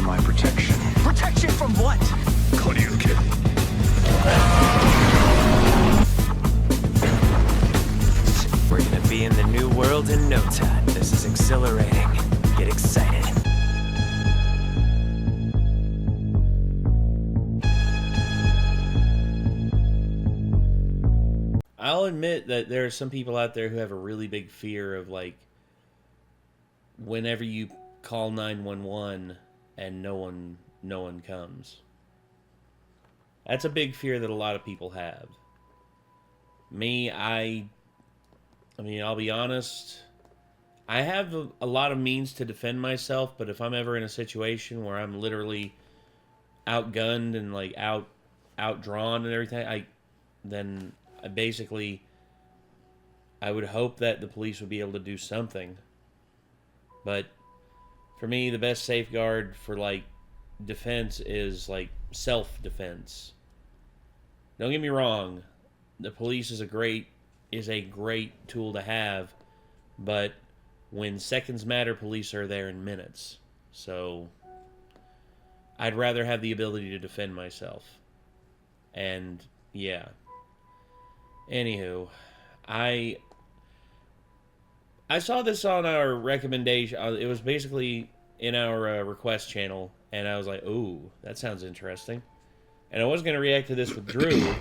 my protection. Protection from what? Koryuken. We're gonna be in the new world in no time. This is exhilarating. Get excited. I'll admit that there are some people out there who have a really big fear of, like, whenever you call 911 and no one comes. That's a big fear that a lot of people have. Me, I mean, I'll be honest, I have a lot of means to defend myself, but if I'm ever in a situation where I'm literally outgunned and, like, outdrawn and everything, then I would hope that the police would be able to do something. But for me, the best safeguard for, like, defense is, like, self-defense. Don't get me wrong, the police is a great tool to have, but when seconds matter, police are there in minutes. So I'd rather have the ability to defend myself. And yeah. Anywho, I saw this on our recommendation. It was basically in our request channel, and I was like, "Ooh, that sounds interesting." And I was going to react to this with Drew,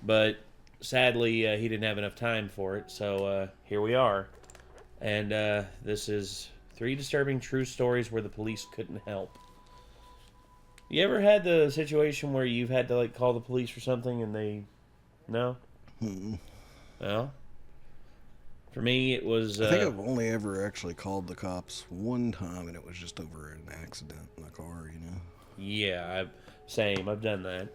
but sadly, he didn't have enough time for it. So here we are, and this is 3 disturbing true stories where the police couldn't help. You ever had the situation where you've had to, like, call the police for something and they no? Well, for me, it was... I think I've only ever actually called the cops one time, and it was just over an accident in a car, you know? Yeah, same. I've done that.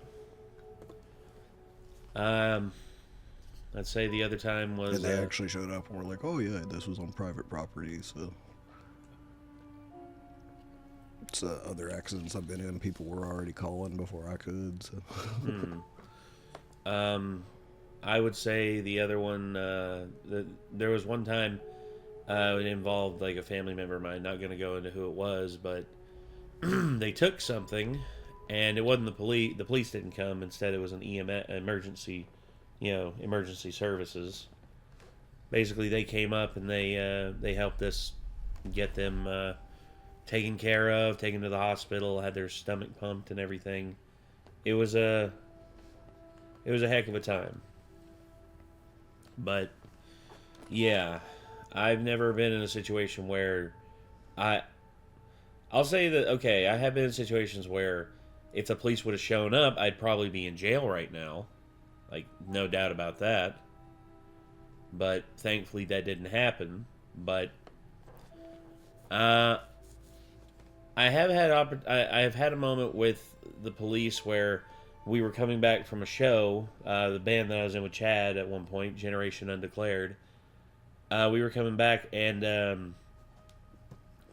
Let's say the other time was... And they actually showed up and were like, oh yeah, this was on private property, so... It's other accidents I've been in, people were already calling before I could, so... I would say the other one, there was one time it involved, like, a family member of mine. Not going to go into who it was, but they took something, and it wasn't the police. The police didn't come. Instead, it was an emergency services. Basically, they came up and they helped us get them taken care of, taken to the hospital, had their stomach pumped and everything. It was a heck of a time. But yeah, I've never been in a situation where I'll say that, okay, I have been in situations where if the police would have shown up, I'd probably be in jail right now. Like, no doubt about that. But thankfully that didn't happen. But I have had a moment with the police where we were coming back from a show, the band that I was in with Chad at one point, Generation Undeclared. We were coming back, and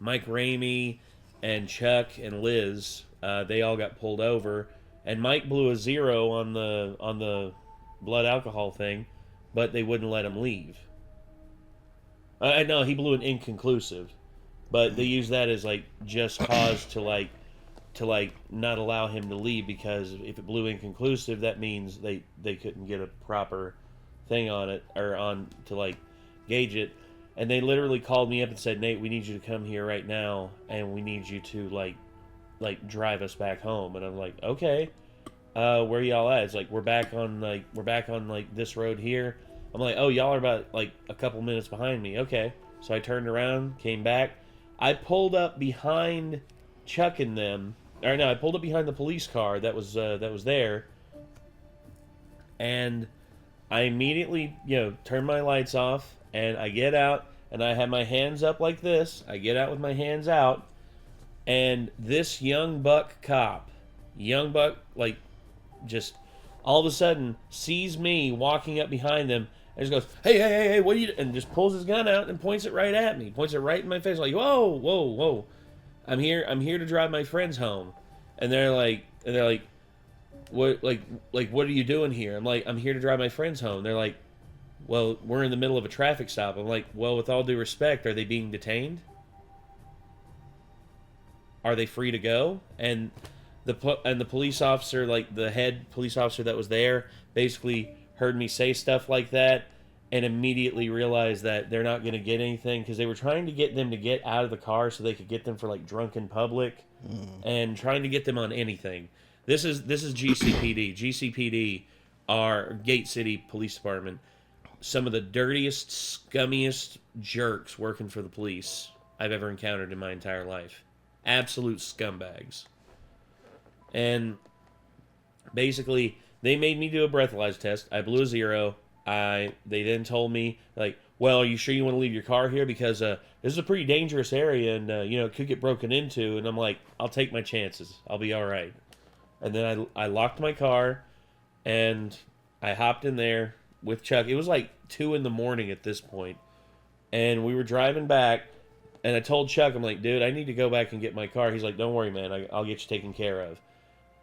Mike Ramey and Chuck and Liz, they all got pulled over, and Mike blew a 0 on the blood alcohol thing, but they wouldn't let him leave. No, he blew an inconclusive, but they used that as, like, just cause to not allow him to leave, because if it blew inconclusive, that means they couldn't get a proper thing on it, or on to, like, gauge it. And they literally called me up and said, Nate, we need you to come here right now, and we need you to like drive us back home. And I'm like, okay, where y'all at? It's like, we're back on this road here. I'm like, oh, y'all are about like a couple minutes behind me. Okay. So I turned around, came back. I pulled up behind Chuck and them. Or no, I pulled up behind the police car that was there, and I immediately, turned my lights off, and I get out, and I have my hands up like this. I get out with my hands out, and this young buck cop, like, just all of a sudden sees me walking up behind them, and just goes, hey, what are you, and just pulls his gun out and points it right at me, points it right in my face, like, whoa. I'm here to drive my friends home. And they're like, what are you doing here? I'm like, I'm here to drive my friends home. They're like, well, we're in the middle of a traffic stop. I'm like, well, with all due respect, are they being detained? are they free to go? And the police officer, like the head police officer that was there, basically heard me say stuff like that and immediately realized that they're not going to get anything, because they were trying to get them to get out of the car so they could get them for like drunk in public and trying to get them on anything. This is GCPD. GCPD are Gate City Police Department. Some of the dirtiest, scummiest jerks working for the police I've ever encountered in my entire life. Absolute scumbags. And basically, they made me do a breathalyzer test. I blew a 0. They then told me, like, well, are you sure you want to leave your car here? Because this is a pretty dangerous area and, it could get broken into. And I'm like, I'll take my chances. I'll be all right. And then I locked my car and I hopped in there with Chuck. It was like 2 a.m. at this point. And we were driving back. And I told Chuck, I'm like, dude, I need to go back and get my car. He's like, don't worry, man. I'll get you taken care of.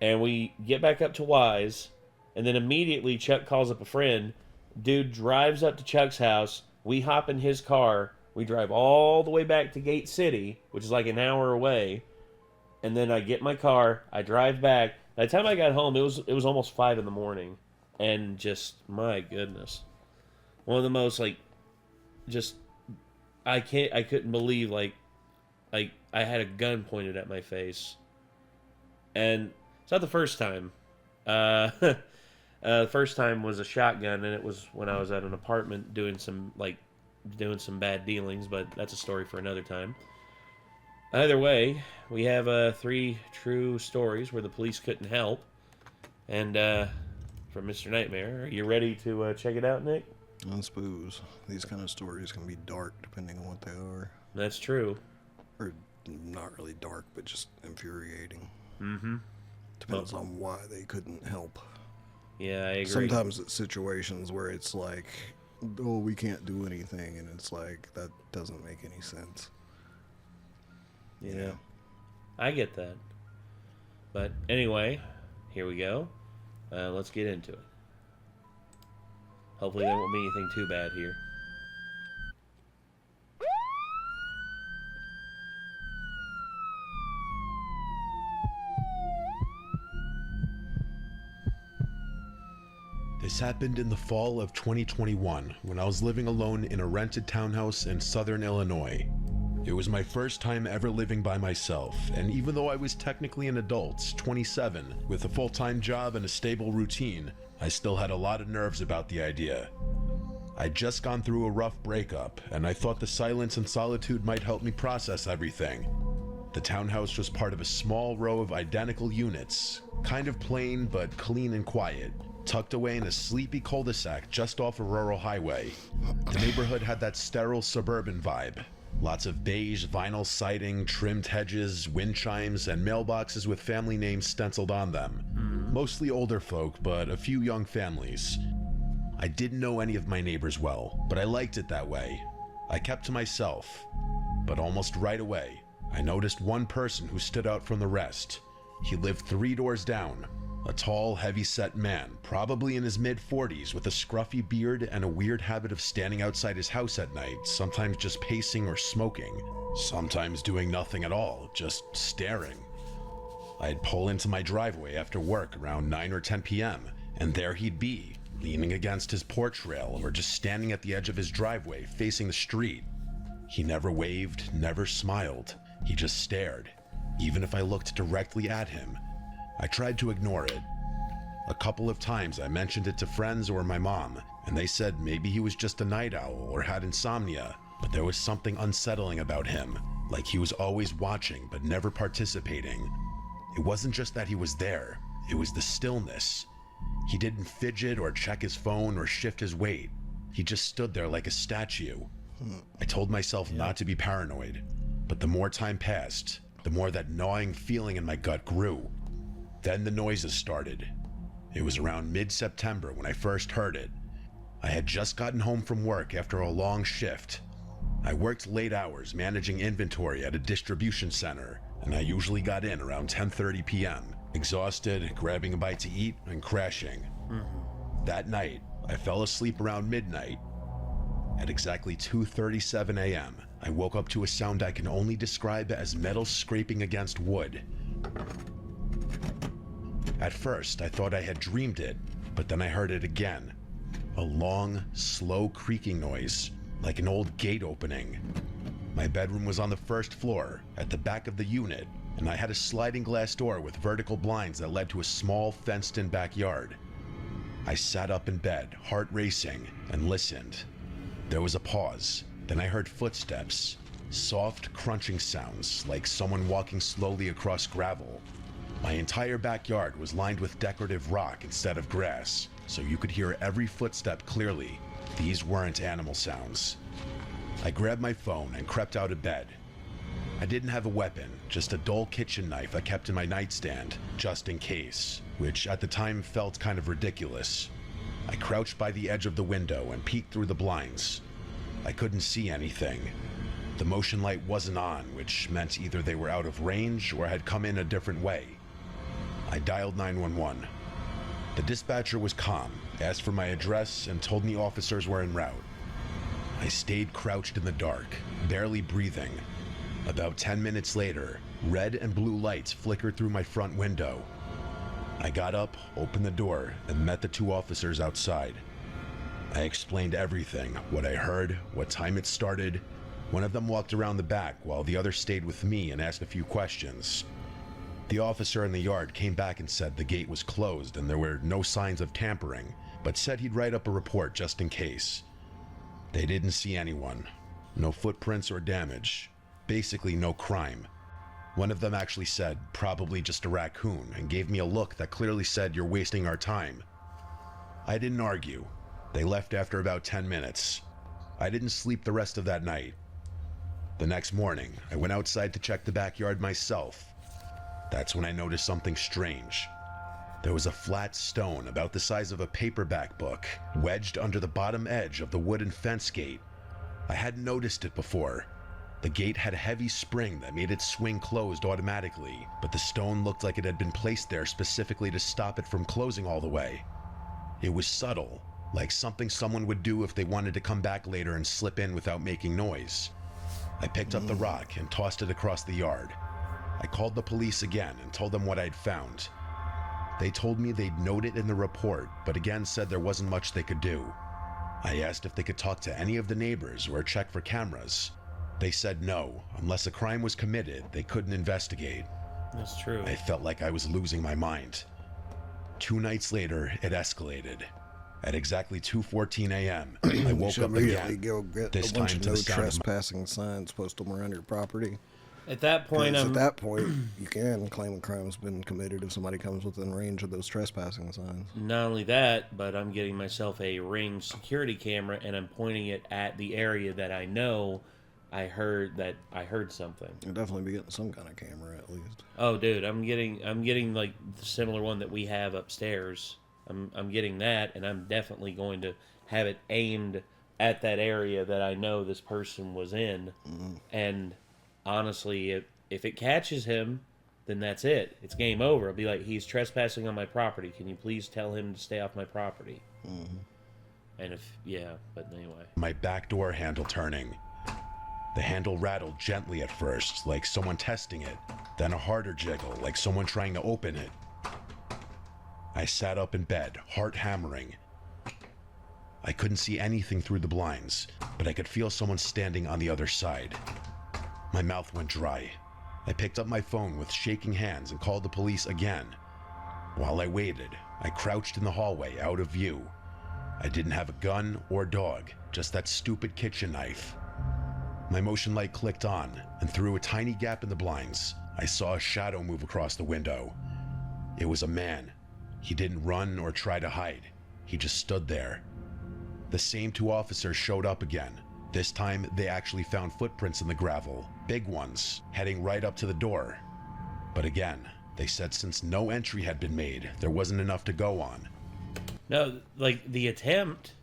And we get back up to Wise. And then immediately Chuck calls up a friend. Dude drives up to Chuck's house. We hop in his car. We drive all the way back to Gate City, which is like an hour away. And then I get my car. I drive back. By the time I got home, it was almost 5 a.m. And just, my goodness. One of the most, like, just, I couldn't believe, like I had a gun pointed at my face. And it's not the first time. The first time was a shotgun, and it was when I was at an apartment doing some bad dealings, but that's a story for another time. Either way, we have 3 true stories where the police couldn't help. And from Mr. Nightmare, are you ready to check it out, Nick? I suppose these kind of stories can be dark depending on what they are. That's true. Or not really dark, but just infuriating. Mm-hmm. Depends on why they couldn't help. Yeah, I agree. Sometimes it's situations where it's like, oh, we can't do anything, and it's like, that doesn't make any sense. Yeah. I get that. But anyway, here we go. Let's get into it. Hopefully there won't be anything too bad here. This happened in the fall of 2021 when I was living alone in a rented townhouse in southern Illinois. It was my first time ever living by myself, and even though I was technically an adult, 27, with a full-time job and a stable routine, I still had a lot of nerves about the idea. I'd just gone through a rough breakup, and I thought the silence and solitude might help me process everything. The townhouse was part of a small row of identical units, kind of plain but clean and quiet, tucked away in a sleepy cul-de-sac just off a rural highway. The neighborhood had that sterile suburban vibe. Lots of beige vinyl siding, trimmed hedges, wind chimes, and mailboxes with family names stenciled on them. Mostly older folk, but a few young families. I didn't know any of my neighbors well, but I liked it that way. I kept to myself. But almost right away, I noticed one person who stood out from the rest. He lived 3 doors down. A tall, heavy-set man, probably in his mid-40s, with a scruffy beard and a weird habit of standing outside his house at night, sometimes just pacing or smoking, sometimes doing nothing at all, just staring. I'd pull into my driveway after work around 9 or 10 p.m., and there he'd be, leaning against his porch rail or just standing at the edge of his driveway, facing the street. He never waved, never smiled. He just stared. Even if I looked directly at him, I tried to ignore it. A couple of times I mentioned it to friends or my mom, and they said maybe he was just a night owl or had insomnia, but there was something unsettling about him, like he was always watching but never participating. It wasn't just that he was there, it was the stillness. He didn't fidget or check his phone or shift his weight. He just stood there like a statue. I told myself not to be paranoid, but the more time passed, the more that gnawing feeling in my gut grew. Then the noises started. It was around mid-September when I first heard it. I had just gotten home from work after a long shift. I worked late hours managing inventory at a distribution center, and I usually got in around 10:30 p.m., exhausted, grabbing a bite to eat, and crashing. That night, I fell asleep around midnight. At exactly 2:37 a.m., I woke up to a sound I can only describe as metal scraping against wood. At first, I thought I had dreamed it, but then I heard it again. A long, slow creaking noise, like an old gate opening. My bedroom was on the first floor, at the back of the unit, and I had a sliding glass door with vertical blinds that led to a small fenced-in backyard. I sat up in bed, heart racing, and listened. There was a pause, then I heard footsteps, soft crunching sounds like someone walking slowly across gravel. My entire backyard was lined with decorative rock instead of grass, so you could hear every footstep clearly. These weren't animal sounds. I grabbed my phone and crept out of bed. I didn't have a weapon, just a dull kitchen knife I kept in my nightstand, just in case, which at the time felt kind of ridiculous. I crouched by the edge of the window and peeked through the blinds. I couldn't see anything. The motion light wasn't on, which meant either they were out of range or had come in a different way. I dialed 911. The dispatcher was calm, asked for my address, and told me officers were en route. I stayed crouched in the dark, barely breathing. About 10 minutes later, red and blue lights flickered through my front window. I got up, opened the door, and met the two officers outside. I explained everything, what I heard, what time it started. One of them walked around the back while the other stayed with me and asked a few questions. The officer in the yard came back and said the gate was closed and there were no signs of tampering, but said he'd write up a report just in case. They didn't see anyone. No footprints or damage. Basically no crime. One of them actually said, probably just a raccoon, and gave me a look that clearly said, "You're wasting our time." I didn't argue. They left after about 10 minutes. I didn't sleep the rest of that night. The next morning, I went outside to check the backyard myself. That's when I noticed something strange. There was a flat stone about the size of a paperback book, wedged under the bottom edge of the wooden fence gate. I hadn't noticed it before. The gate had a heavy spring that made it swing closed automatically, but the stone looked like it had been placed there specifically to stop it from closing all the way. It was subtle, like something someone would do if they wanted to come back later and slip in without making noise. I picked up the rock and tossed it across the yard. I called the police again and told them what I'd found. They told me they'd note it in the report, but again said there wasn't much they could do. I asked if they could talk to any of the neighbors or check for cameras. They said no, unless a crime was committed, they couldn't investigate. That's true. I felt like I was losing my mind. 2 nights later, it escalated. At exactly 2:14 a.m., I woke up again. Go get This a bunch time of to no the sound of trespassing signs, post them around your property. At that point, 'Cause at that point, you can claim a crime's been committed if somebody comes within range of those trespassing signs. not only that, but I'm getting myself a Ring security camera and I'm pointing it at the area that I know I heard something. You'll definitely be getting some kind of camera at least. Oh, dude, I'm getting like the similar one that we have upstairs. I'm getting that, and I'm definitely going to have it aimed at that area that I know this person was in. Mm-hmm. And honestly, if it catches him, then that's it. It's game over. I'll be like, he's trespassing on my property. Can you please tell him to stay off my property? Mm-hmm. And but anyway. My back door handle turning. The handle rattled gently at first, like someone testing it, then a harder jiggle, like someone trying to open it. I sat up in bed, heart hammering. I couldn't see anything through the blinds, but I could feel someone standing on the other side. My mouth went dry. I picked up my phone with shaking hands and called the police again. While I waited, I crouched in the hallway out of view. I didn't have a gun or dog, just that stupid kitchen knife. My motion light clicked on, and through a tiny gap in the blinds, I saw a shadow move across the window. It was a man. He didn't run or try to hide. He just stood there. The same 2 officers showed up again. This time, they actually found footprints in the gravel, big ones, heading right up to the door. But again, they said since no entry had been made, there wasn't enough to go on. No, like the attempt.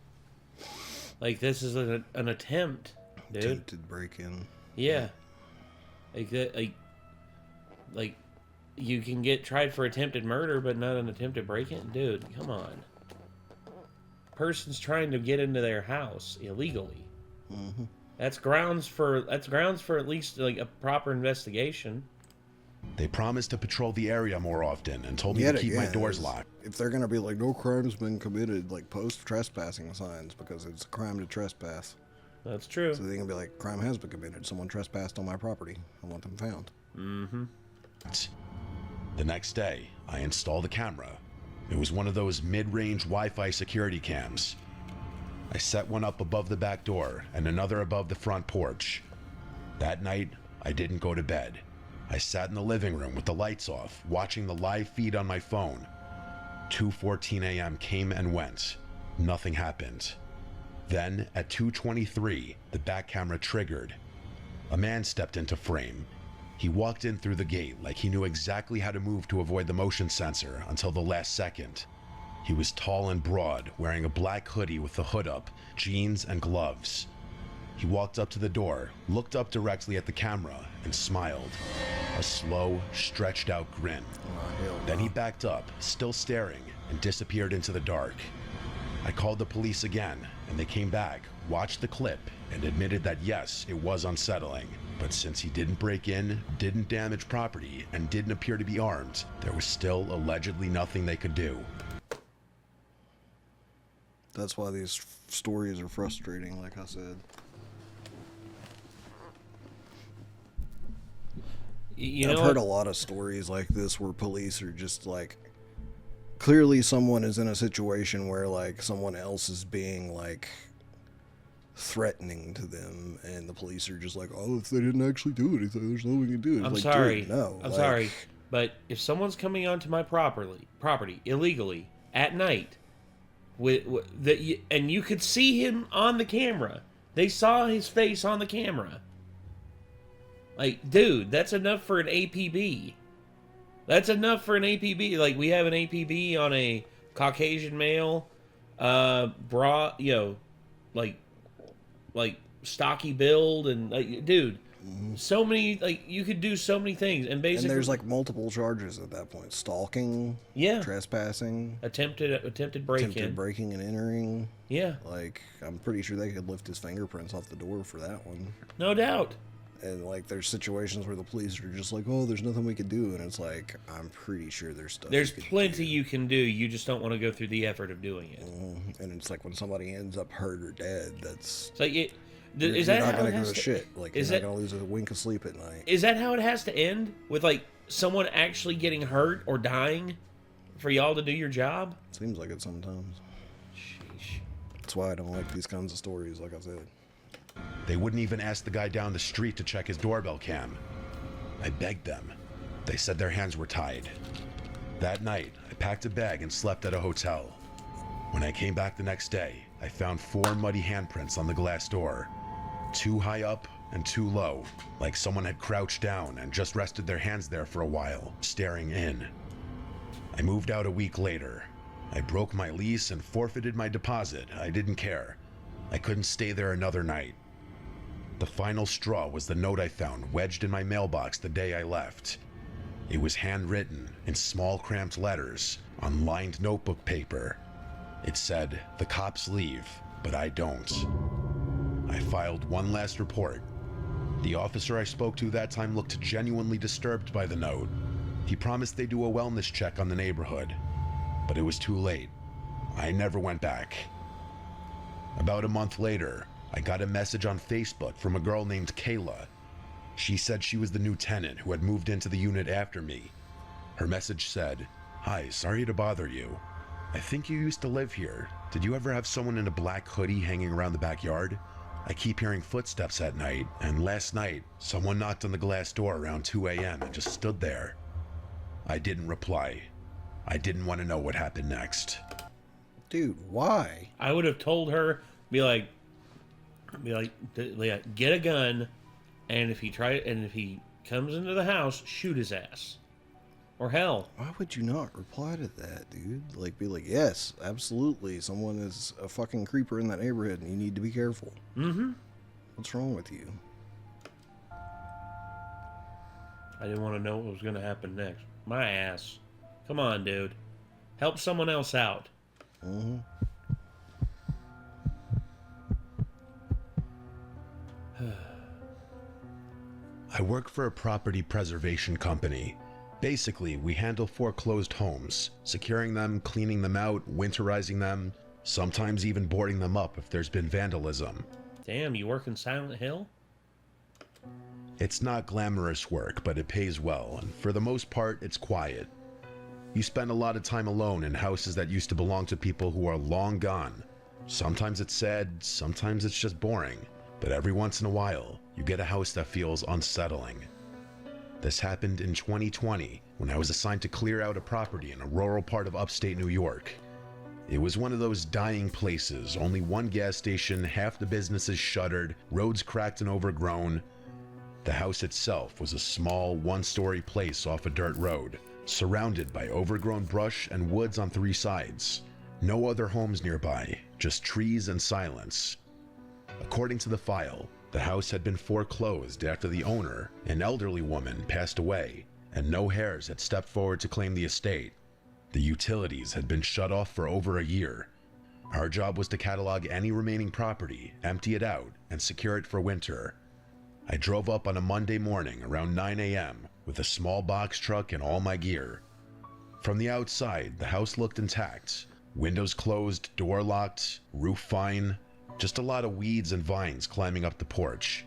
Like this is an attempt, dude. Attempted break-in. Yeah. Like you can get tried for attempted murder, but not an attempted break-in, dude. Come on. Person's trying to get into their house illegally. Mm-hmm. That's grounds for at least like a proper investigation. They promised to patrol the area more often and told me Yet to keep my again, doors locked. If they're gonna be like, no crime's been committed, like post trespassing signs, because it's a crime to trespass. That's true. So they're gonna be like, crime has been committed. Someone trespassed on my property. I want them found. Mm-hmm. The next day, I installed a camera. It was one of those mid-range Wi-Fi security cams. I set one up above the back door and another above the front porch. That night, I didn't go to bed. I sat in the living room with the lights off, watching the live feed on my phone. 2:14 a.m. came and went. Nothing happened. Then, at 2:23, the back camera triggered. A man stepped into frame. He walked in through the gate like he knew exactly how to move to avoid the motion sensor until the last second. He was tall and broad, wearing a black hoodie with the hood up, jeans, and gloves. He walked up to the door, looked up directly at the camera, and smiled. A slow, stretched-out grin. Then he backed up, still staring, and disappeared into the dark. I called the police again, and they came back, watched the clip, and admitted that yes, it was unsettling. But since he didn't break in, didn't damage property, and didn't appear to be armed, there was still allegedly nothing they could do. That's why these stories are frustrating, like I said. You I've know heard a what? lot of stories like this where police are just like, clearly someone is in a situation where like someone else is being like threatening to them, and the police are just like, oh, if they didn't actually do anything, there's nothing we can do. It's I'm like, sorry. dude, no. I'm like, sorry. But if someone's coming onto my property illegally at night, and you could see him on the camera, they saw his face on the camera. Like, dude, that's enough for an APB. That's enough for an APB. Like, we have an APB on a Caucasian male, like stocky build, and like, dude, so many, like, you could do so many things, and basically, and there's like multiple charges at that point: stalking, yeah, trespassing, attempted break-in, breaking and entering. Yeah, like I'm pretty sure they could lift his fingerprints off the door for that one. No doubt. And like there's situations where the police are just like, oh, there's nothing we can do, and it's like, I'm pretty sure there's stuff. There's plenty you can do. You just don't want to go through the effort of doing it. And it's like when somebody ends up hurt or dead, that's it's like you're how not gonna it go has to shit. Like is you're that, not gonna lose a wink of sleep at night. Is that how it has to end? With like someone actually getting hurt or dying for y'all to do your job? Seems like it sometimes. Sheesh. That's why I don't like these kinds of stories, like I said. They wouldn't even ask the guy down the street to check his doorbell cam. I begged them. They said their hands were tied. That night, I packed a bag and slept at a hotel. When I came back the next day, I found 4 muddy handprints on the glass door. 2 high up and 2 low, like someone had crouched down and just rested their hands there for a while, staring in. I moved out a week later. I broke my lease and forfeited my deposit. I didn't care. I couldn't stay there another night. The final straw was the note I found wedged in my mailbox the day I left. It was handwritten in small cramped letters on lined notebook paper. It said, "The cops leave, but I don't." I filed one last report. The officer I spoke to that time looked genuinely disturbed by the note. He promised they'd do a wellness check on the neighborhood, but it was too late. I never went back. About a month later, I got a message on Facebook from a girl named Kayla. She said she was the new tenant who had moved into the unit after me. Her message said, "Hi, sorry to bother you. I think you used to live here. Did you ever have someone in a black hoodie hanging around the backyard? I keep hearing footsteps at night, and last night, someone knocked on the glass door around 2 a.m. and just stood there." I didn't reply. I didn't want to know what happened next. Dude, why? I would have told her, be like, get a gun, and if he comes into the house, shoot his ass, or hell. Why would you not reply to that, dude? Like, be like, yes, absolutely, someone is a fucking creeper in that neighborhood, and you need to be careful. Mm-hmm. What's wrong with you? I didn't want to know what was going to happen next. My ass. Come on, dude. Help someone else out. Mm-hmm. I work for a property preservation company. Basically, we handle foreclosed homes, securing them, cleaning them out, winterizing them, sometimes even boarding them up if there's been vandalism. Damn, you work in Silent Hill? It's not glamorous work, but it pays well, and for the most part, it's quiet. You spend a lot of time alone in houses that used to belong to people who are long gone. Sometimes it's sad, sometimes it's just boring, but every once in a while, you get a house that feels unsettling. This happened in 2020, when I was assigned to clear out a property in a rural part of upstate New York. It was one of those dying places, only one gas station, half the businesses shuttered, roads cracked and overgrown. The house itself was a small, one-story place off a dirt road, surrounded by overgrown brush and woods on 3 sides. No other homes nearby, just trees and silence. According to the file, the house had been foreclosed after the owner, an elderly woman, passed away, and no heirs had stepped forward to claim the estate. The utilities had been shut off for over a year. Our job was to catalog any remaining property, empty it out, and secure it for winter. I drove up on a Monday morning around 9 a.m. with a small box truck and all my gear. From the outside, the house looked intact. Windows closed, door locked, roof fine, just a lot of weeds and vines climbing up the porch.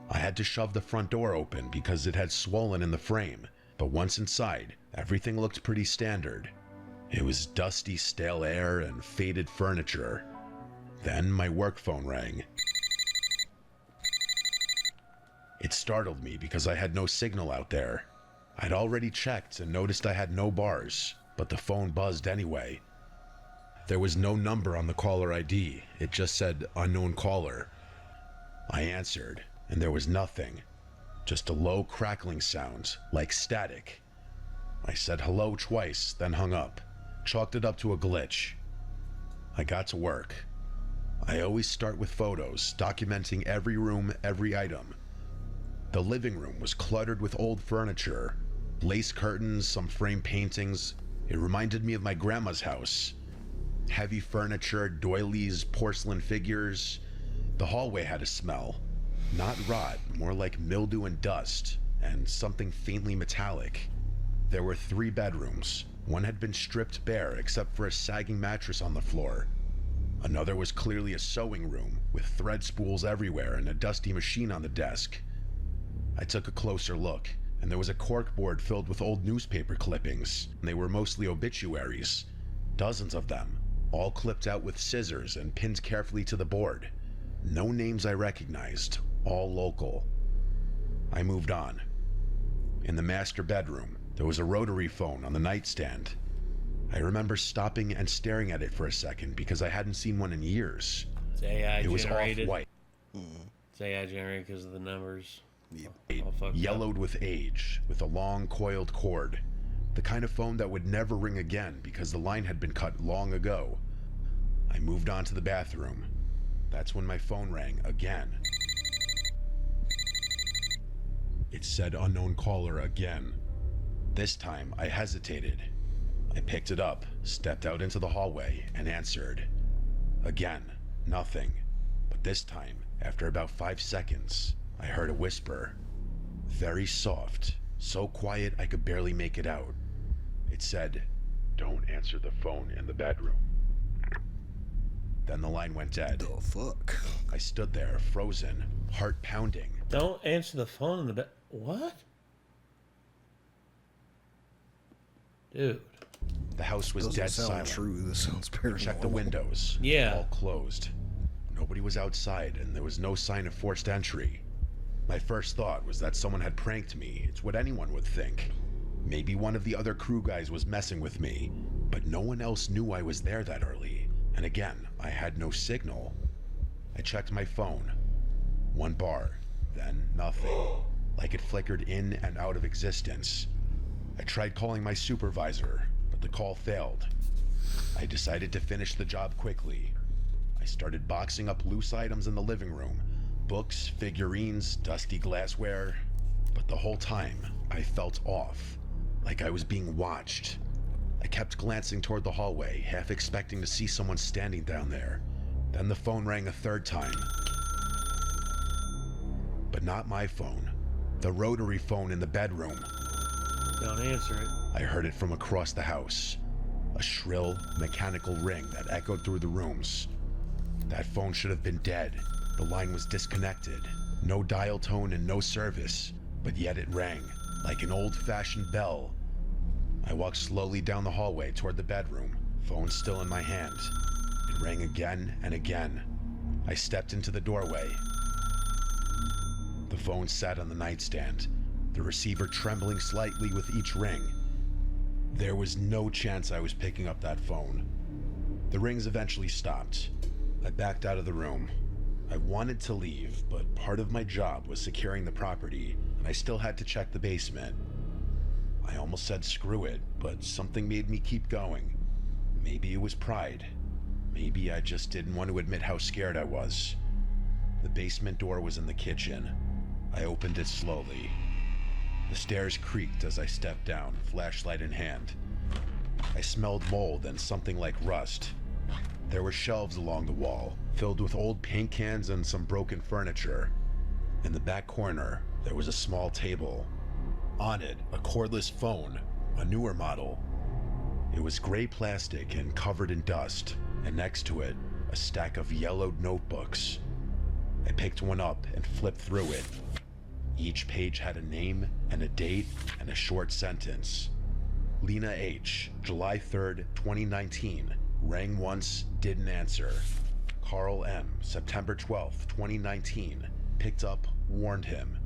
I had to shove the front door open because it had swollen in the frame, but once inside, everything looked pretty standard. It was dusty, stale air and faded furniture. Then my work phone rang. It startled me because I had no signal out there. I'd already checked and noticed I had no bars, but the phone buzzed anyway. There was no number on the caller ID, it just said unknown caller. I answered, and there was nothing, just a low crackling sound, like static. I said hello twice, then hung up, chalked it up to a glitch. I got to work. I always start with photos, documenting every room, every item. The living room was cluttered with old furniture, lace curtains, some framed paintings. It reminded me of my grandma's house. Heavy furniture, doilies, porcelain figures. The hallway had a smell. Not rot, more like mildew and dust, and something faintly metallic. There were 3 bedrooms. One had been stripped bare except for a sagging mattress on the floor. Another was clearly a sewing room, with thread spools everywhere and a dusty machine on the desk. I took a closer look, and there was a corkboard filled with old newspaper clippings. They were mostly obituaries. Dozens of them, all clipped out with scissors and pinned carefully to the board. No names I recognized, all local. I moved on. In the master bedroom, there was a rotary phone on the nightstand. I remember stopping and staring at it for a second because I hadn't seen one in years. It's AI It was generated. off-white, It's AI generated because of the numbers. Yep. All fucked up. yellowed with age, with a long coiled cord. The kind of phone that would never ring again because the line had been cut long ago. I moved on to the bathroom. That's when my phone rang again. It said unknown caller again. This time I hesitated. I picked it up, stepped out into the hallway, and answered. Again, nothing. But this time, after about 5 seconds, I heard a whisper. Very soft, so quiet I could barely make it out. It said, "Don't answer the phone in the bedroom." Then the line went dead. The fuck? I stood there, frozen, heart pounding. Don't answer the phone in the bed. What? Dude. The house was Doesn't dead sound silent. true. This sounds paranormal. Checked the windows. Yeah. All closed. Nobody was outside, and there was no sign of forced entry. My first thought was that someone had pranked me. It's what anyone would think. Maybe one of the other crew guys was messing with me, but no one else knew I was there that early. And again, I had no signal. I checked my phone. 1 bar, then nothing. Like it flickered in and out of existence. I tried calling my supervisor, but the call failed. I decided to finish the job quickly. I started boxing up loose items in the living room. Books, figurines, dusty glassware. But the whole time, I felt off, like I was being watched. I kept glancing toward the hallway, half expecting to see someone standing down there. Then the phone rang a 3rd time. But not my phone. The rotary phone in the bedroom. Don't answer it. I heard it from across the house. A shrill, mechanical ring that echoed through the rooms. That phone should have been dead. The line was disconnected. No dial tone and no service, but yet it rang, like an old-fashioned bell. I walked slowly down the hallway toward the bedroom, phone still in my hand. It rang again and again. I stepped into the doorway. The phone sat on the nightstand, the receiver trembling slightly with each ring. There was no chance I was picking up that phone. The rings eventually stopped. I backed out of the room. I wanted to leave, but part of my job was securing the property, and I still had to check the basement. I almost said screw it, but something made me keep going. Maybe it was pride. Maybe I just didn't want to admit how scared I was. The basement door was in the kitchen. I opened it slowly. The stairs creaked as I stepped down, flashlight in hand. I smelled mold and something like rust. There were shelves along the wall, filled with old paint cans and some broken furniture. In the back corner, there was a small table. On it, a cordless phone, a newer model. It was gray plastic and covered in dust, and next to it, a stack of yellowed notebooks. I picked one up and flipped through it. Each page had a name and a date and a short sentence. Lena H., July 3rd, 2019. Rang once, didn't answer. Carl M., September 12th, 2019. Picked up, warned him.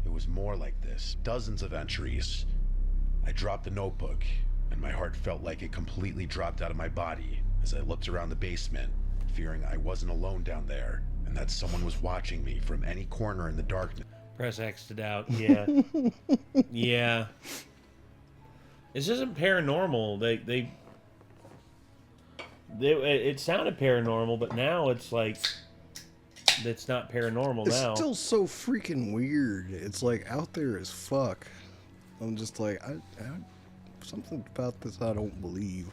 It was more like this, dozens of entries. I dropped the notebook, and my heart felt like it completely dropped out of my body as I looked around the basement, fearing I wasn't alone down there, and that someone was watching me from any corner in the darkness. Press X to doubt. Yeah. Yeah. This isn't paranormal. It sounded paranormal, but now it's like it's not paranormal now. It's still so freaking weird. It's like out there as fuck. I'm just like, I something about this I don't believe.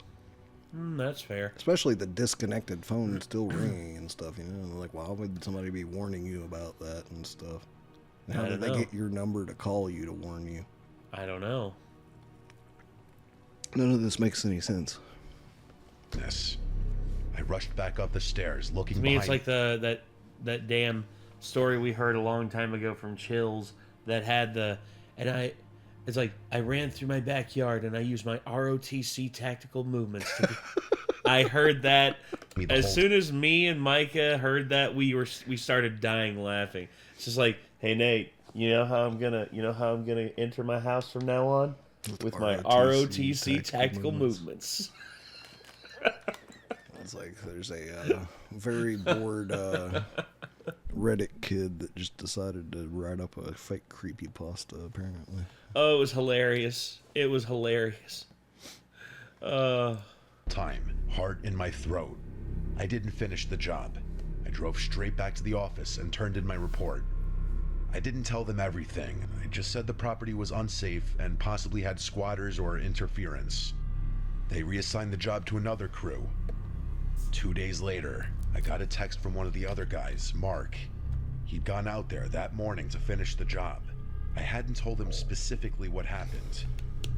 That's fair. Especially the disconnected phone still ringing and stuff. You know, like why would somebody be warning you about that and stuff? And how did they get your number to call you to warn you? I don't know. None of this makes any sense. Yes. I rushed back up the stairs, looking To me, behind. it's like that damn story we heard a long time ago from Chills that had it's like I ran through my backyard and I used my ROTC tactical movements to I heard that as soon as me and Micah heard that we started dying laughing. It's just like, hey Nate, you know how I'm gonna enter my house from now on? With my ROTC tactical movements. It's like there's a very bored Reddit kid that just decided to write up a fake creepypasta, apparently. Oh, it was hilarious. It was hilarious. Time, heart in my throat. I didn't finish the job. I drove straight back to the office and turned in my report. I didn't tell them everything. I just said the property was unsafe and possibly had squatters or interference. They reassigned the job to another crew. 2 days later, I got a text from one of the other guys, Mark. He'd gone out there that morning to finish the job. I hadn't told him specifically what happened.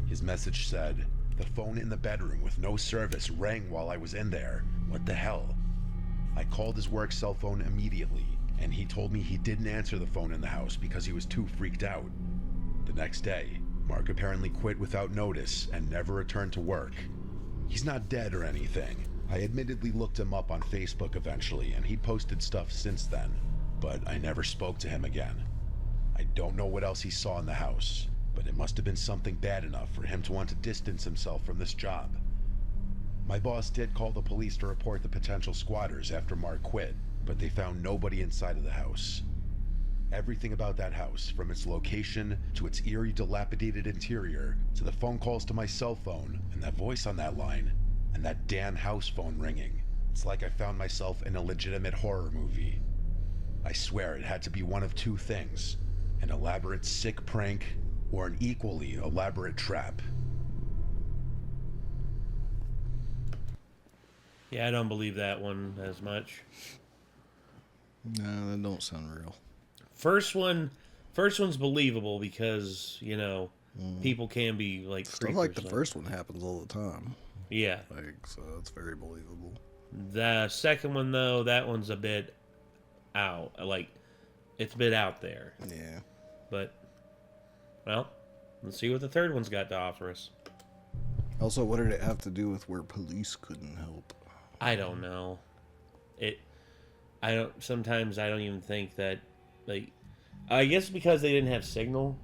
His message said, "The phone in the bedroom with no service rang while I was in there. What the hell?" I called his work cell phone immediately, and he told me he didn't answer the phone in the house because he was too freaked out. The next day, Mark apparently quit without notice and never returned to work. He's not dead or anything. I admittedly looked him up on Facebook eventually, and he posted stuff since then, but I never spoke to him again. I don't know what else he saw in the house, but it must have been something bad enough for him to want to distance himself from this job. My boss did call the police to report the potential squatters after Mark quit, but they found nobody inside of the house. Everything about that house, from its location to its eerie, dilapidated interior, to the phone calls to my cell phone, and that voice on that line, and that damn house phone ringing. It's like I found myself in a legitimate horror movie. I swear it had to be one of two things: an elaborate sick prank or an equally elaborate trap. Yeah, I don't believe that one as much. No, that don't sound real. First one First one's believable because, people can be like Stuff creepers. like the first one happens all the time. Yeah. So it's very believable. The second one, though, that one's a bit out. Like, it's a bit out there. Yeah. But, well, let's see what the third one's got to offer us. Also, what did it have to do with where police couldn't help? I don't know. Sometimes I don't even think that, like, I guess because they didn't have signal.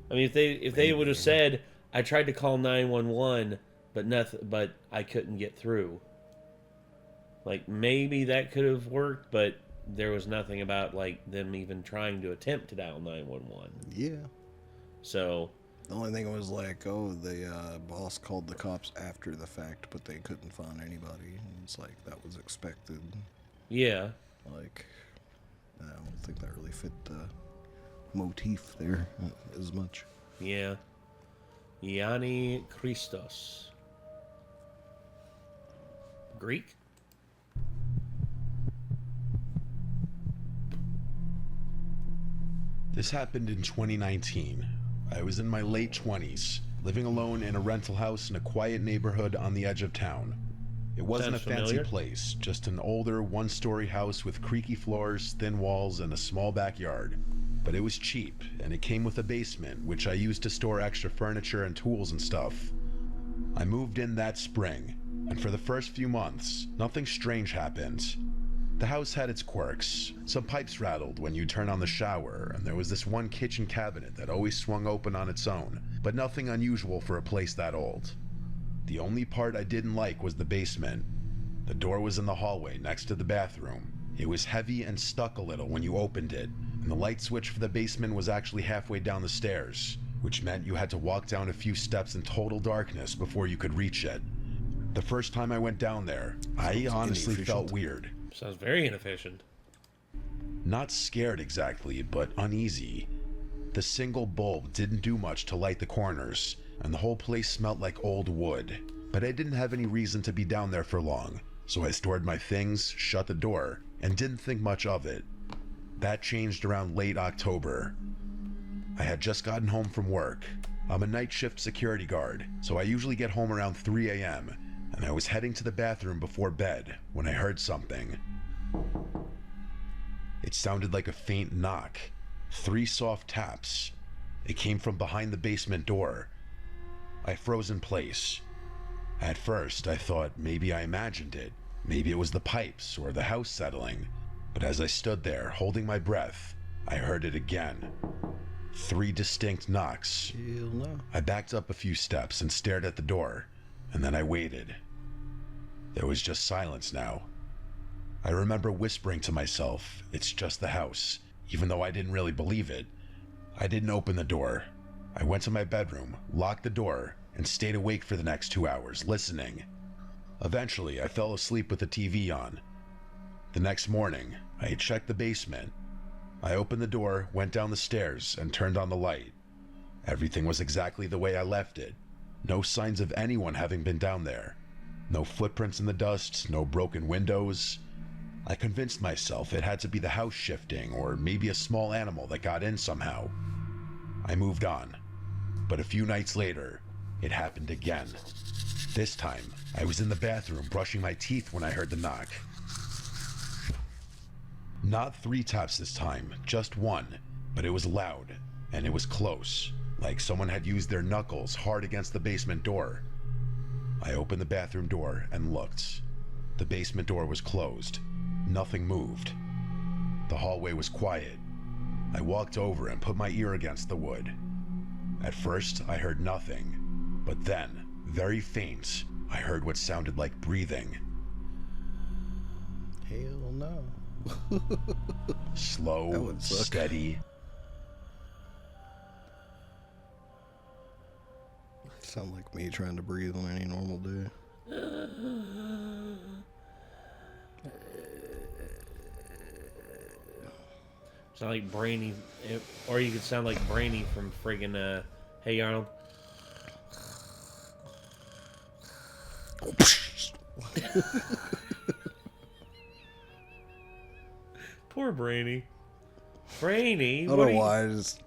I mean, if they would have said, I tried to call 911, but I couldn't get through. Like, maybe that could have worked, but there was nothing about, like, them even trying to attempt to dial 911. Yeah. So... The only thing was like, the boss called the cops after the fact, but they couldn't find anybody. And it's like, that was expected. Yeah. Like, I don't think that really fit the motif there as much. Yeah. Yanni Christos. Greek? This happened in 2019. I was in my late 20s, living alone in a rental house in a quiet neighborhood on the edge of town. It wasn't Sounds a fancy familiar. place, just an older one-story house with creaky floors, thin walls, and a small backyard. But it was cheap, and it came with a basement, which I used to store extra furniture and tools and stuff. I moved in that spring, and for the first few months, nothing strange happened. The house had its quirks. Some pipes rattled when you turn on the shower, and there was this one kitchen cabinet that always swung open on its own, but nothing unusual for a place that old. The only part I didn't like was the basement. The door was in the hallway next to the bathroom. It was heavy and stuck a little when you opened it, and the light switch for the basement was actually halfway down the stairs, which meant you had to walk down a few steps in total darkness before you could reach it. The first time I went down there, I honestly felt weird. Sounds very inefficient. Not scared exactly, but uneasy. The single bulb didn't do much to light the corners, and the whole place smelled like old wood. But I didn't have any reason to be down there for long, so I stored my things, shut the door, and didn't think much of it. That changed around late October. I had just gotten home from work. I'm a night shift security guard, so I usually get home around 3 a.m., and I was heading to the bathroom before bed when I heard something. It sounded like a faint knock. 3 soft taps. It came from behind the basement door. I froze in place. At first, I thought maybe I imagined it. Maybe it was the pipes or the house settling. But as I stood there, holding my breath, I heard it again. 3 distinct knocks. Hell no. I backed up a few steps and stared at the door, and then I waited. There was just silence now. I remember whispering to myself, it's just the house, even though I didn't really believe it. I didn't open the door. I went to my bedroom, locked the door, and stayed awake for the next 2 hours, listening. Eventually, I fell asleep with the TV on. The next morning, I checked the basement. I opened the door, went down the stairs, and turned on the light. Everything was exactly the way I left it. No signs of anyone having been down there. No footprints in the dust, no broken windows. I convinced myself it had to be the house shifting, or maybe a small animal that got in somehow. I moved on. But a few nights later, it happened again. This time, I was in the bathroom brushing my teeth when I heard the knock. Not 3 taps this time, just 1, but it was loud, and it was close, like someone had used their knuckles hard against the basement door. I opened the bathroom door and looked. The basement door was closed. Nothing moved. The hallway was quiet. I walked over and put my ear against the wood. At first, I heard nothing, but then, very faint, I heard what sounded like breathing. Hell no. That Slow, would suck. steady. Sound like me trying to breathe on any normal day. Sound like Brainy, or you could sound like Brainy from friggin' Hey Arnold. Poor Brainy. Brainy, I don't know why. Just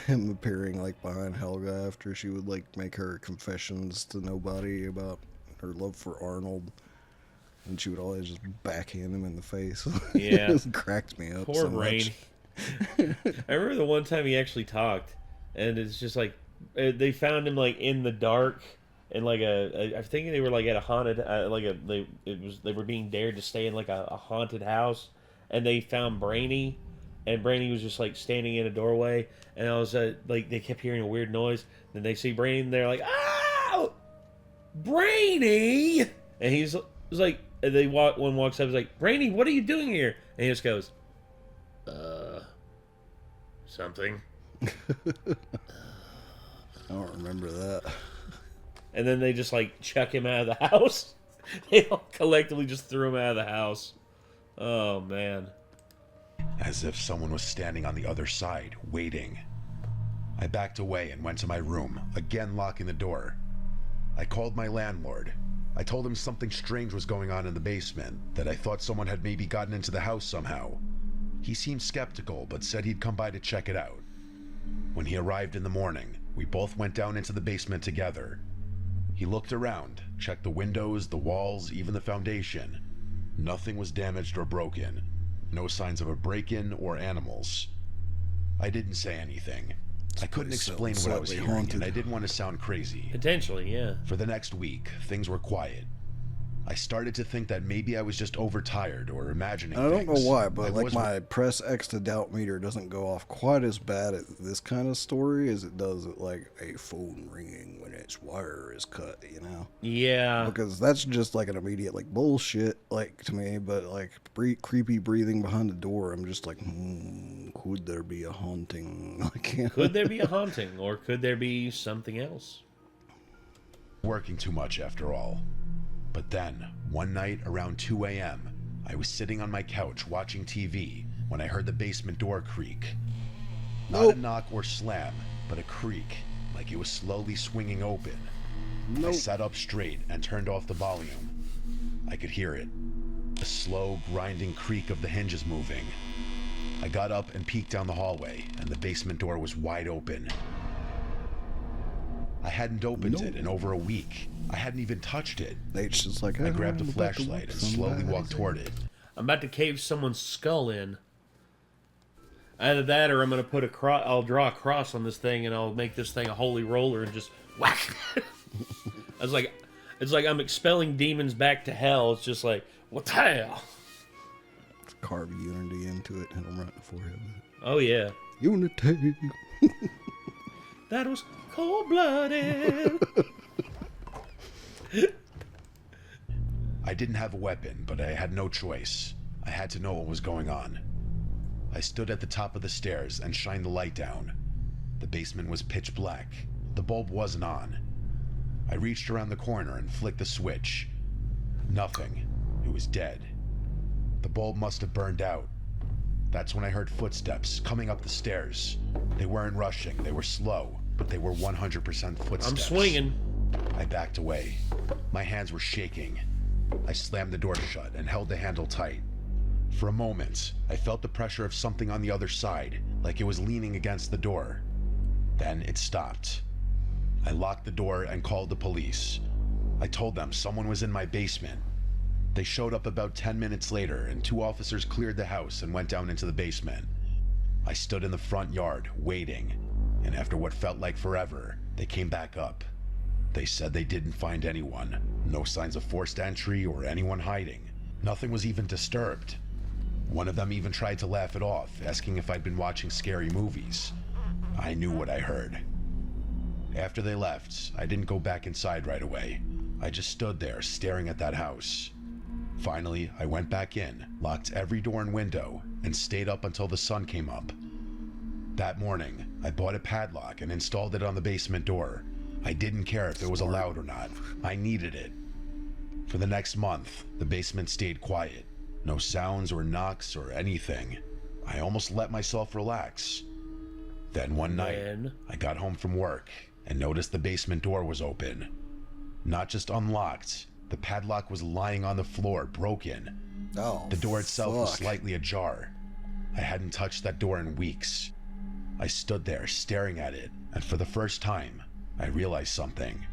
him appearing like behind Helga after she would like make her confessions to nobody about her love for Arnold, and she would always just backhand him in the face. Yeah, it cracked me up. Poor so Brainy. much. I remember the one time he actually talked, and it's just like they found him like in the dark, and like I think they were like at a haunted they were being dared to stay in like a haunted house, and they found Brainy, and Brainy was just like standing in a doorway, and I was like they kept hearing a weird noise, then they see Brainy, and they're like, "Oh, Brainy!" And he's like, one walks up, he's like, "Brainy, what are you doing here?" And he just goes, something. I don't remember that. And then they just like chuck him out of the house. They all collectively just threw him out of the house. Oh man. As if someone was standing on the other side, waiting. I backed away and went to my room, again locking the door. I called my landlord. I told him something strange was going on in the basement, that I thought someone had maybe gotten into the house somehow. He seemed skeptical, but said he'd come by to check it out. When he arrived in the morning, we both went down into the basement together. He looked around, checked the windows, the walls, even the foundation. Nothing was damaged or broken. No signs of a break-in or animals. I didn't say anything. I couldn't explain what I was hearing, and I didn't want to sound crazy. Potentially, yeah. For the next week, things were quiet. I started to think that maybe I was just overtired or imagining things. I don't know why, but like my press X to doubt meter doesn't go off quite as bad at this kind of story as it does at like a phone ringing when its wire is cut, you know? Yeah. Because that's just like an immediate like bullshit like to me, but like creepy breathing behind the door, I'm just like, could there be a haunting? Could there be a haunting, or could there be something else? Working too much after all. But then, one night around 2 a.m., I was sitting on my couch watching TV when I heard the basement door creak. Not a knock or slam, but a creak, like it was slowly swinging open. I sat up straight and turned off the volume. I could hear it, the slow, grinding creak of the hinges moving. I got up and peeked down the hallway, and the basement door was wide open. I hadn't opened it in over a week. I hadn't even touched it. Nate's just like, I grabbed a flashlight and slowly walked toward it. I'm about to cave someone's skull in. Either that, or I'm gonna put I'll draw a cross on this thing, and I'll make this thing a holy roller and just whack. It's like I'm expelling demons back to hell. It's just like, what the hell? Carve unity into it, hit him right in the forehead with it. Oh yeah. Unity. That was cold-blooded. I didn't have a weapon, but I had no choice. I had to know what was going on. I stood at the top of the stairs and shined the light down. The basement was pitch black. The bulb wasn't on. I reached around the corner and flicked the switch. Nothing. It was dead. The bulb must have burned out. That's when I heard footsteps coming up the stairs. They weren't rushing, they were slow, but they were 100% footsteps. I'm swinging. I backed away. My hands were shaking. I slammed the door shut and held the handle tight. For a moment, I felt the pressure of something on the other side, like it was leaning against the door. Then it stopped. I locked the door and called the police. I told them someone was in my basement. They showed up about 10 minutes later, and 2 officers cleared the house and went down into the basement. I stood in the front yard, waiting, and after what felt like forever, they came back up. They said they didn't find anyone. No signs of forced entry or anyone hiding. Nothing was even disturbed. One of them even tried to laugh it off, asking if I'd been watching scary movies. I knew what I heard. After they left, I didn't go back inside right away. I just stood there, staring at that house. Finally, I went back in, locked every door and window, and stayed up until the sun came up. That morning, I bought a padlock and installed it on the basement door. I didn't care if it was allowed or not. I needed it. For the next month, the basement stayed quiet. No sounds or knocks or anything. I almost let myself relax. Then one night, I got home from work and noticed the basement door was open. Not just unlocked, the padlock was lying on the floor, broken. Oh, the door itself was slightly ajar. I hadn't touched that door in weeks. I stood there staring at it, and for the first time, I realized something.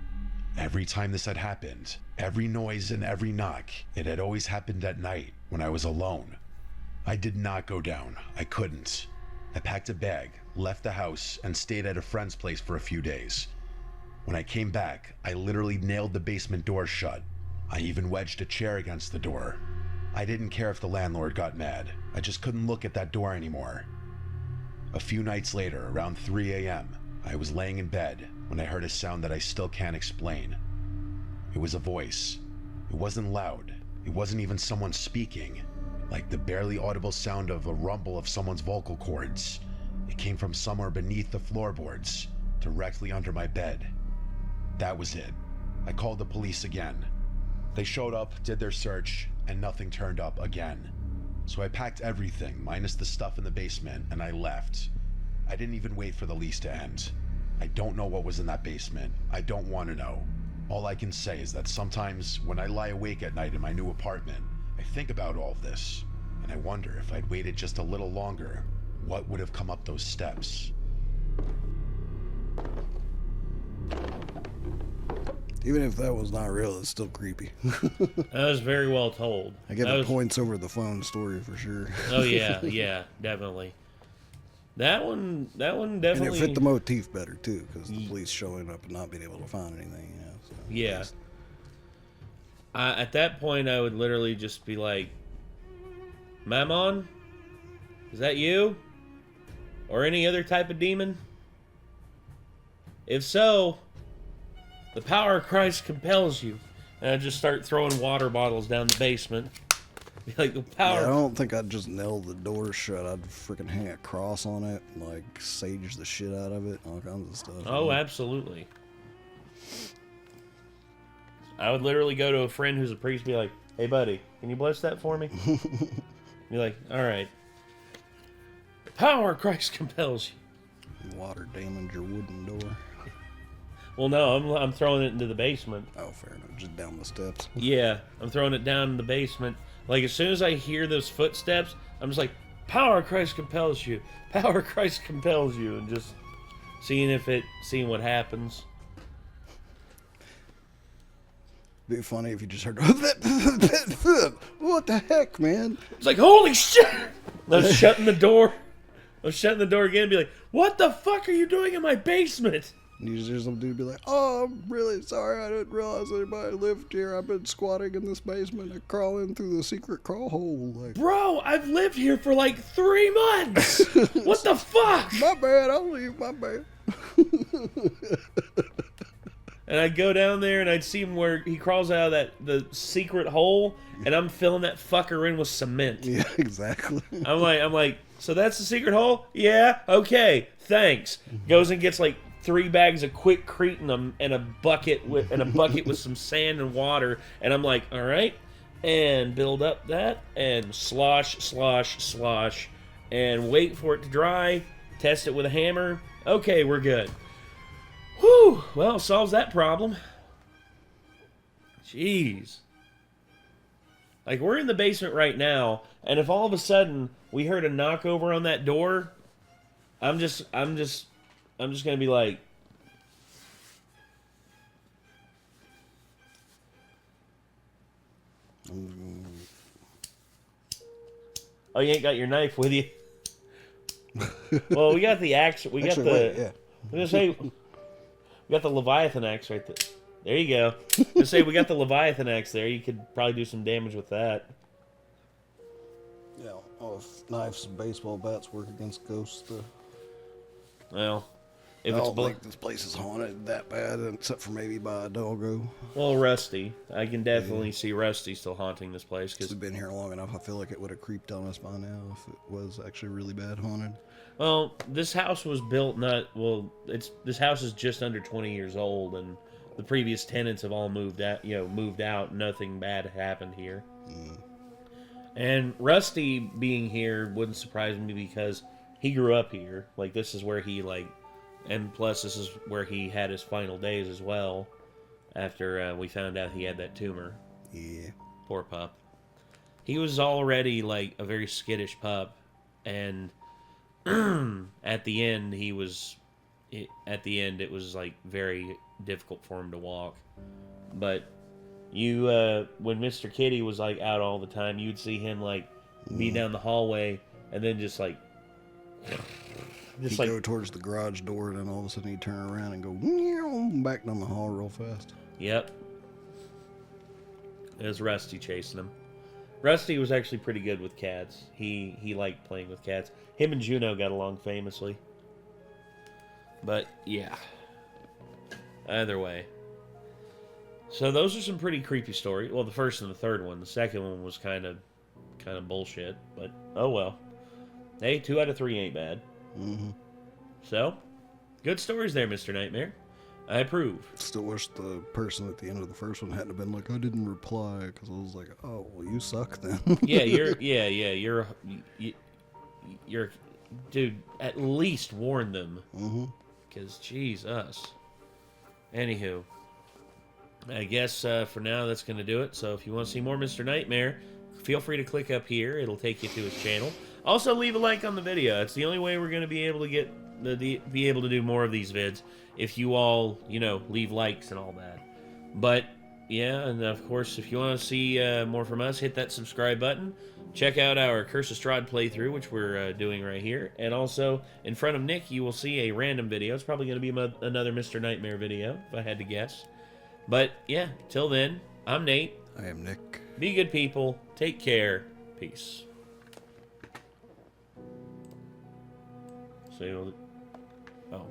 Every time this had happened, every noise and every knock, it had always happened at night when I was alone. I did not go down. I couldn't. I packed a bag, left the house, and stayed at a friend's place for a few days. When I came back, I literally nailed the basement door shut. I even wedged a chair against the door. I didn't care if the landlord got mad. I just couldn't look at that door anymore. A few nights later, around 3 a.m., I was laying in bed when I heard a sound that I still can't explain. It was a voice. It wasn't loud. It wasn't even someone speaking. Like the barely audible sound of a rumble of someone's vocal cords. It came from somewhere beneath the floorboards, directly under my bed. That was it. I called the police again. They showed up, did their search, and nothing turned up again. So I packed everything, minus the stuff in the basement, and I left. I didn't even wait for the lease to end. I don't know what was in that basement. I don't want to know. All I can say is that sometimes when I lie awake at night in my new apartment, I think about all of this, and I wonder if I'd waited just a little longer, what would have come up those steps? Even if that was not real, it's still creepy. That was very well told. I get the points over the phone story for sure. Oh yeah, yeah, definitely. That one definitely. And it fit the motif better too, because the police showing up and not being able to find anything. You know, so yeah. At that point, I would literally just be like, "Mammon, is that you? Or any other type of demon? If so, the power of Christ compels you." And I'd just start throwing water bottles down the basement. Be like, the power. Yeah, I don't think I'd just nail the door shut. I'd freaking hang a cross on it, and like sage the shit out of it, all kinds of stuff. Oh, absolutely. I would literally go to a friend who's a priest and be like, "Hey, buddy, can you bless that for me?" Be like, "All right. The power of Christ compels you." Water damage your wooden door. Well, no, I'm throwing it into the basement. Oh, fair enough. Just down the steps. Yeah, I'm throwing it down in the basement. Like, as soon as I hear those footsteps, I'm just like, "Power of Christ compels you. Power of Christ compels you," and just seeing what happens. It'd be funny if you just heard, what the heck, man? It's like, holy shit! I was shutting the door. I was shutting the door again and be like, "What the fuck are you doing in my basement?" And you just hear some dude be like, "Oh, I'm really sorry. I didn't realize anybody lived here. I've been squatting in this basement and crawling through the secret crawl hole." Like, "Bro, I've lived here for like 3 months. What the fuck?" "My bad. I'll leave. My bad." And I'd go down there and I'd see him where he crawls out of the secret hole, and I'm filling that fucker in with cement. Yeah, exactly. I'm like, "So that's the secret hole? Yeah, okay, thanks." Goes and gets like 3 bags of quick cretin and a bucket with some sand and water, and I'm like, "All right," and build up that and slosh, and wait for it to dry. Test it with a hammer. Okay, we're good. Whew, well, solves that problem. Jeez. Like, we're in the basement right now, and if all of a sudden we heard a knock over on that door, I'm just gonna be like, "Oh, you ain't got your knife with you?" Well, we got the axe. We got the. I'm gonna say. We got the Leviathan axe right there. There you go. Just say we got the Leviathan axe there. You could probably do some damage with that. Yeah, well, if knives and baseball bats work against ghosts, Well, if I it's don't think this place is haunted that bad, except for maybe by a doggo. well, Rusty, I can definitely see Rusty still haunting this place Because because we've been here long enough, I feel like it would have creeped on us by now if it was actually really bad haunted. well, this house was built this house is just under 20 years old, and the previous tenants have all moved out. Nothing bad happened here. And Rusty being here wouldn't surprise me because he grew up here. Like, this is where he and plus this is where he had his final days as well. After we found out he had that tumor. Yeah. Poor pup. He was already like a very skittish pup. and at the end it was like very difficult for him to walk. But you when Mr. Kitty was like out all the time, you'd see him like be down the hallway and then just like He'd go towards the garage door, and then all of a sudden he'd turn around and go meow, back down the hall real fast. Yep. It was Rusty chasing him. Rusty was actually pretty good with cats. He liked playing with cats. Him and Juno got along famously. But yeah. Either way. So those are some pretty creepy stories. Well, the first and the third one. The second one was kind of bullshit. But oh well. Hey, 2 out of 3 ain't bad. Mm-hmm. So, good stories there, Mr. Nightmare. I approve. Still wish the person at the end of the first one hadn't have been like, I didn't reply, because I was like, oh, well, you suck then. you're, dude, at least warn them. Mm-hmm. Because, Jesus. Anywho, I guess for now that's going to do it. So if you want to see more Mr. Nightmare, feel free to click up here. It'll take you to his channel. Also, leave a like on the video. It's the only way we're going to be able to be able to do more of these vids. If you all, leave likes and all that. But, yeah, and of course, if you want to see more from us, hit that subscribe button. Check out our Curse of Strahd playthrough, which we're doing right here. And also, in front of Nick, you will see a random video. It's probably going to be another Mr. Nightmare video, if I had to guess. But, yeah, till then, I'm Nate. I am Nick. Be good people. Take care. Peace. So, oh.